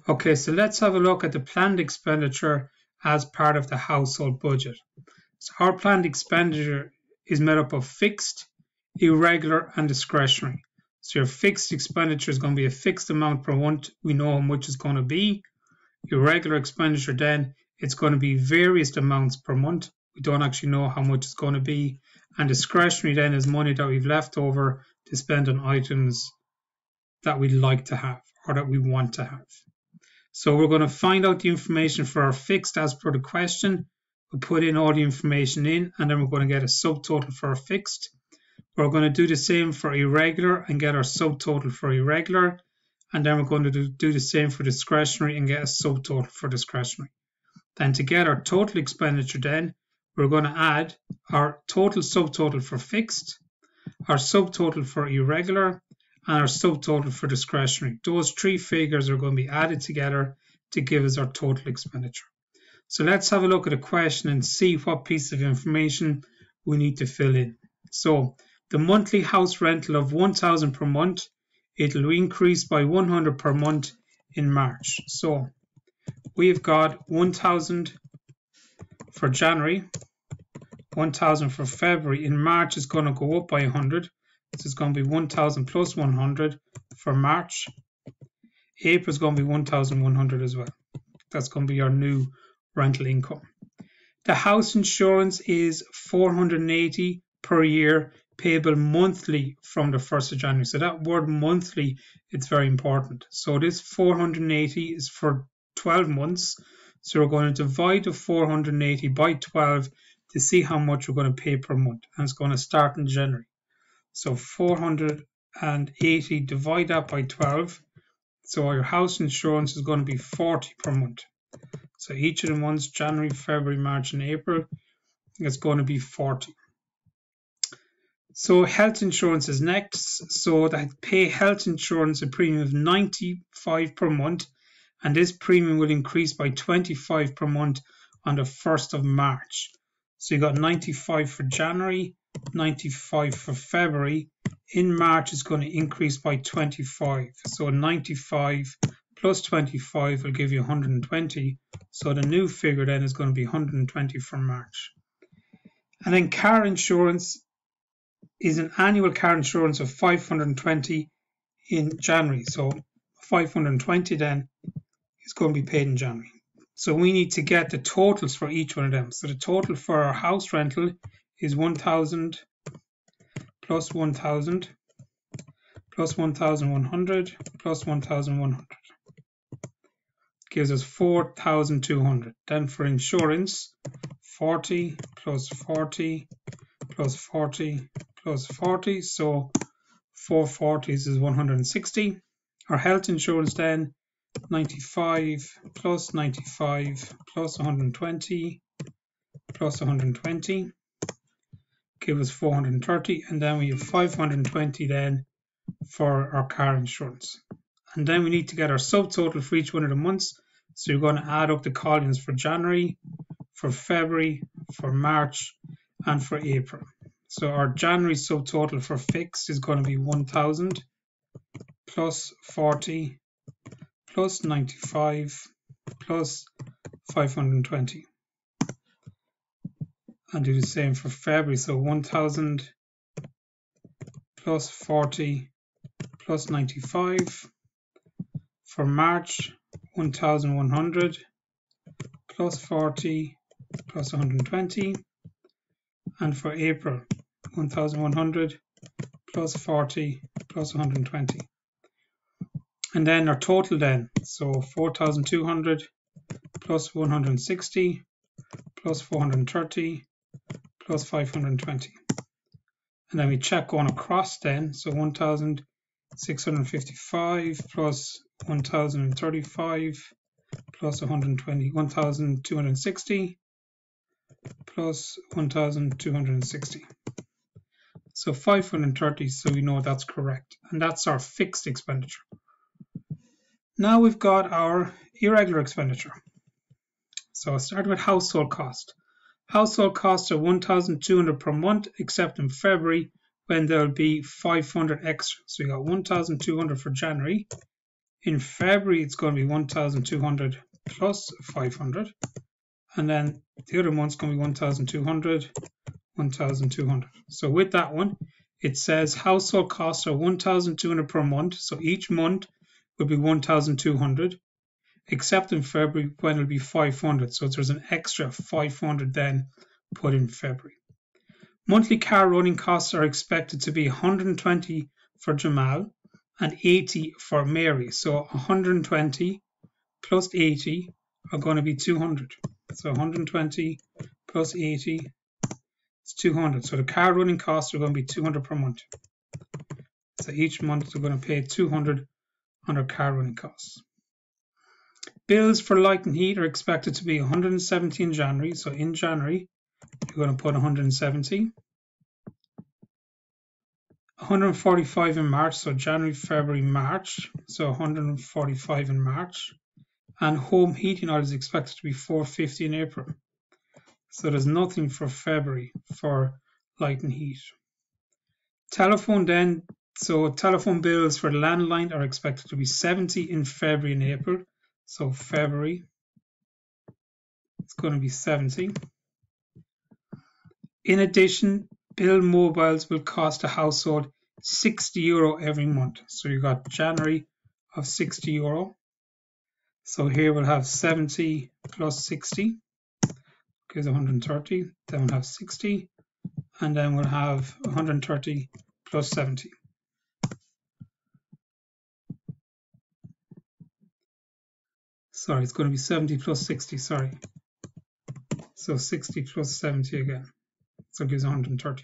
Okay, so let's have a look at the planned expenditure as part of the household budget. So our planned expenditure is made up of fixed, irregular, and discretionary. So your fixed expenditure is going to be a fixed amount per month. We know how much it's going to be. Irregular expenditure, then it's going to be various amounts per month. We don't actually know how much it's going to be. And discretionary then is money that we've left over to spend on items that we'd like to have or that we want to have. So we're going to find out the information for our fixed as per the question. We'll put in all the information in, and then we're going to get a subtotal for our fixed. We're going to do the same for irregular and get our subtotal for irregular. And then we're going to do the same for discretionary and get a subtotal for discretionary. Then to get our total expenditure, then we're going to add our total subtotal for fixed, our subtotal for irregular, and our subtotal for discretionary. Those three figures are going to be added together to give us our total expenditure. So let's have a look at a question and see what piece of information we need to fill in. So the monthly house rental of 1,000 per month, it'll increase by 100 per month in March. So we've got 1,000 for January, 1,000 for February. In March, it's going to go up by 100. So it's going to be 1,000 plus 100 for March. April is going to be 1,100 as well. That's going to be our new rental income. The house insurance is 480 per year, payable monthly from the 1st of January. So that word monthly, it's very important. So this 480 is for 12 months. So we're going to divide the 480 by 12 to see how much we're going to pay per month. And it's going to start in January. So 480, divide that by 12. So your house insurance is going to be 40 per month. So each of the months, January, February, March, and April, it's going to be 40. So health insurance is next. So that pay health insurance a premium of 95 per month. And this premium will increase by 25 per month on the 1st of March. So you got 95 for January, 95 for February. In March, it's going to increase by 25. So 95 plus 25 will give you 120. So the new figure then is going to be 120 for March. And then car insurance is an annual car insurance of 520 in January. So 520 then is going to be paid in January. So we need to get the totals for each one of them. So the total for our house rental is 1,000 plus 1,000 plus 1,100 plus 1,100. Gives us 4,200. Then for insurance, 40 plus 40 plus 40 plus 40. So 4 40s is 160. Our health insurance then, 95 plus 95 plus 120 plus 120 give us 430, and then we have 520 then for our car insurance. And then we need to get our subtotal for each one of the months. So you're going to add up the columns for January, for February, for March, and for April. So our January subtotal for fixed is going to be 1,000 plus 40 plus 95 plus 520. And do the same for February. So 1,000 plus 40 plus 95. For March, 1,100 plus 40 plus 120. And for April, 1,100 plus 40 plus 120. And then our total then, so 4,200 plus 160 plus 430 plus 520. And then we check going across then, so 1,655 plus 1,035 plus 120, 1,260 plus 1,260. So 530, so we know that's correct. And that's our fixed expenditure. Now we've got our irregular expenditure. So I'll start with household cost. Household costs are 1,200 per month, except in February when there'll be 500 extra. So you got 1,200 for January. In February, it's going to be 1,200 plus 500. And then the other month's going to be 1,200, 1,200. So with that one, it says household costs are 1,200 per month. So each month will be 1,200, except in February when it'll be 500. So there's an extra 500 then put in February. Monthly car running costs are expected to be 120 for Jamal and 80 for Mary. So 120 plus 80 are going to be 200. So 120 plus 80 is 200. So the car running costs are going to be 200 per month. So each month they're going to pay 200 on their car running costs. Bills for light and heat are expected to be 170 in January. So in January, you're going to put 170. 145 in March, so January, February, March. So 145 in March. And home heating oil is expected to be 450 in April. So there's nothing for February for light and heat. Telephone then, so telephone bills for landline are expected to be 70 in February and April. So February, it's going to be 70. In addition, bill mobiles will cost a household €60 every month. So you got January of €60. So here we'll have 70 plus 60 gives 130. Then we'll have 60, and then we'll have 130 plus 70. Sorry, it's going to be 70 plus 60, sorry. So 60 plus 70 again. So it gives 130.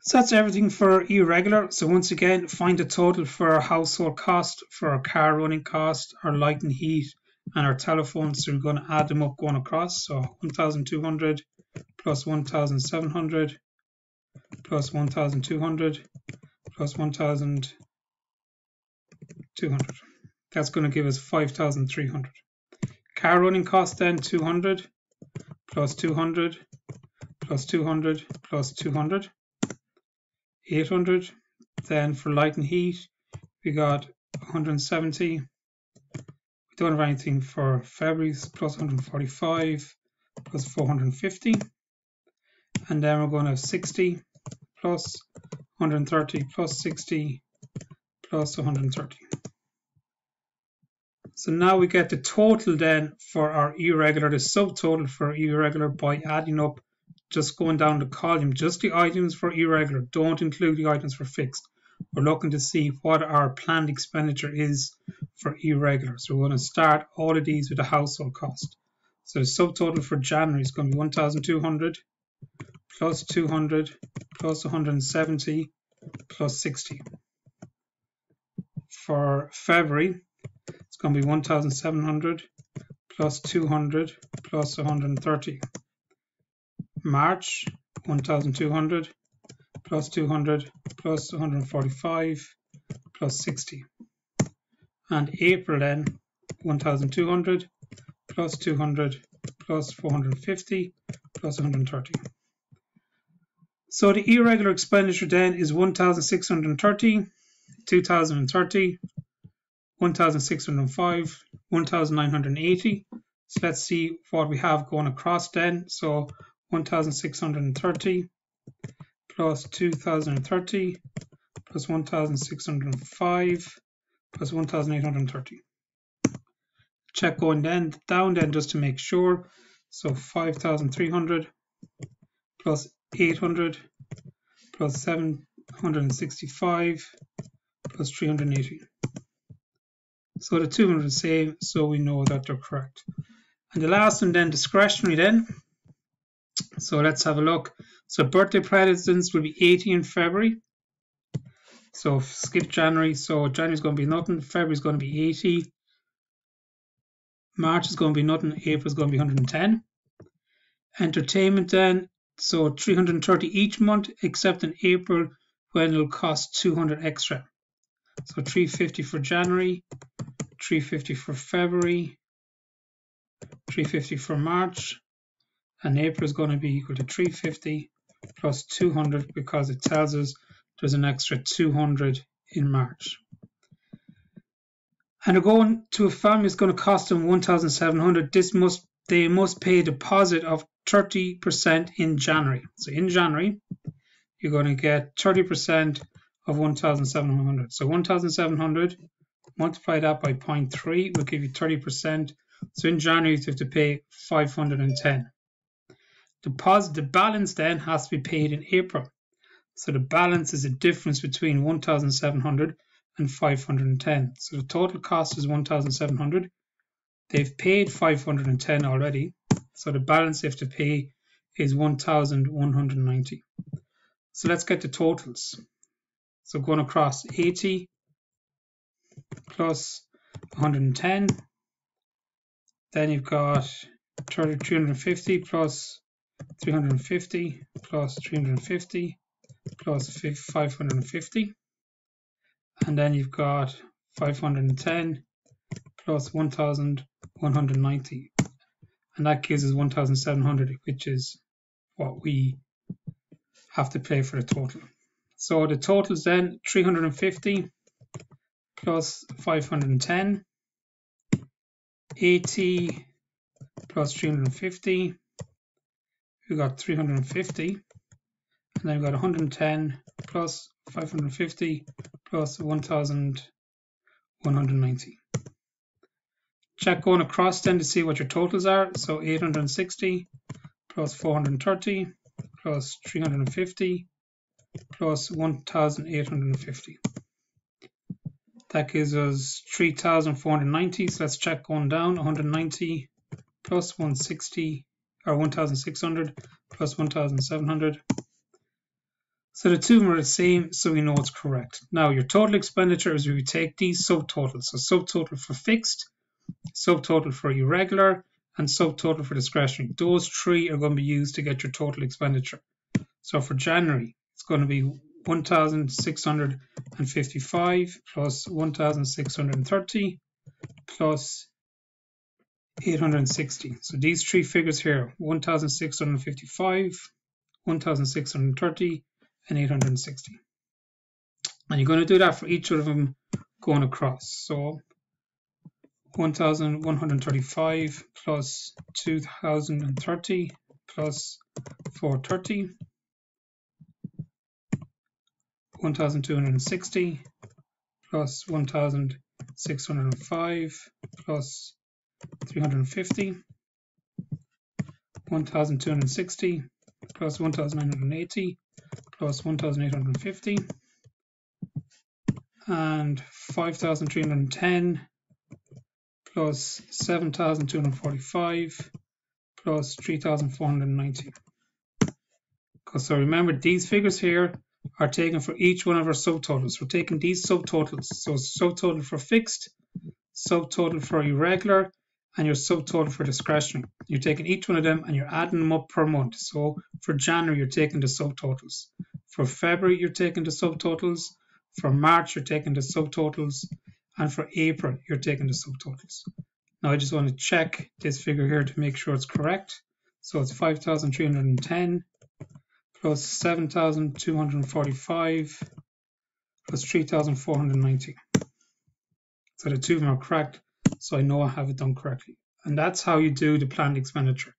So that's everything for irregular. So once again, find the total for our household cost, for our car running cost, our light and heat, and our telephone. So we're going to add them up going across. So 1,200 plus 1,700 plus 1,200 plus 1,200. That's going to give us 5,300. Car running cost then 200 plus 200 plus 200 plus 200. 800. Then for light and heat, we got 170. We don't have anything for February, plus 145 plus 450. And then we're going to have 60 plus 130 plus 60 plus 130. So now we get the total then for our irregular, the subtotal for irregular by adding up, just going down the column, just the items for irregular, don't include the items for fixed. We're looking to see what our planned expenditure is for irregular. So we're going to start all of these with a household cost. So the subtotal for January is going to be 1,200 plus 200 plus 170 plus 60. For February, it's going to be 1,700 plus 200 plus 130. March, 1,200 plus 200 plus 145 plus 60. And April then, 1,200 plus 200 plus 450 plus 130. So the irregular expenditure then is 1,630, 2,030, 1,605, 1,980. So let's see what we have going across then. So 1,630 plus 2,030 plus 1,605 plus 1,830. Check going then down then just to make sure. So 5,300 plus 800 plus 765 plus 380. So the 200 is the same, so we know that they're correct. And the last one then, discretionary then. So let's have a look. So birthday presents will be 80 in February. So skip January. So January is going to be nothing. February is going to be 80. March is going to be nothing. April is going to be 110. Entertainment then. So 330 each month, except in April when it'll cost 200 extra. So 350 for January, 350 for February, 350 for March, and April is going to be equal to 350 plus 200 because it tells us there's an extra 200 in March. and they're going to a family that's going to cost them $1,700. They must pay a deposit of 30% in January. So in January, you're going to get 30% of 1,700. So 1,700, multiply that by 0.3 will give you 30%. So in January, you have to pay 510. The balance then has to be paid in April. So the balance is a difference between 1,700 and 510. So the total cost is 1,700. They've paid 510 already. So the balance they have to pay is 1,190. So let's get the totals. So going across 80 plus 110. Then you've got 350 plus 350 plus 350 plus 550. And then you've got 510 plus 1,190. And that gives us 1,700, which is what we have to pay for the total. So the total is then 350 plus 510, 80 plus 350, we got 350, and then we got 110 plus 550 plus 1,190. Check going across then to see what your totals are. So 860 plus 430 plus 350 plus 1,850. That gives us 3,490. So let's check going down. 190 plus 160 or 1,600 plus 1,700. So the two of them are the same, so we know it's correct. Now your total expenditure is we take these subtotals. So subtotal for fixed, subtotal for irregular, and subtotal for discretionary. Those three are going to be used to get your total expenditure. So for January, it's going to be 1,655 plus 1,630 plus 860. So these three figures here, 1,655, 1,630, and 860. And you're going to do that for each of them going across. So 1,135 plus 2,030 plus 430, 1,260 plus 1,605 plus 350, 1,260 plus 1,980 plus 1,850, and 5,310 plus 7,245 plus 3,490. So remember, these figures here are taken for each one of our subtotals. We're taking these subtotals. So subtotal for fixed, subtotal for irregular, and your subtotal for discretionary. You're taking each one of them and you're adding them up per month. So for January, you're taking the subtotals. For February, you're taking the subtotals. For March, you're taking the subtotals. And for April, you're taking the subtotals. Now I just want to check this figure here to make sure it's correct. So it's 5,310 plus 7,245 plus 3,490. So the two of them are correct, so I know I have it done correctly. And that's how you do the planned expenditure.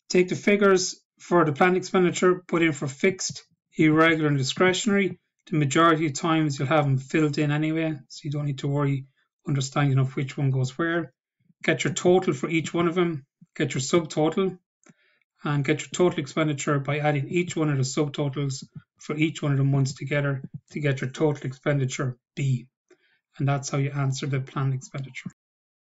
Take the figures for the planned expenditure, put in for fixed, irregular, and discretionary. The majority of times you'll have them filled in anyway, so you don't need to worry understanding of which one goes where. Get your total for each one of them, get your subtotal, and get your total expenditure by adding each one of the subtotals for each one of the months together to get your total expenditure B. And that's how you answer the planned expenditure.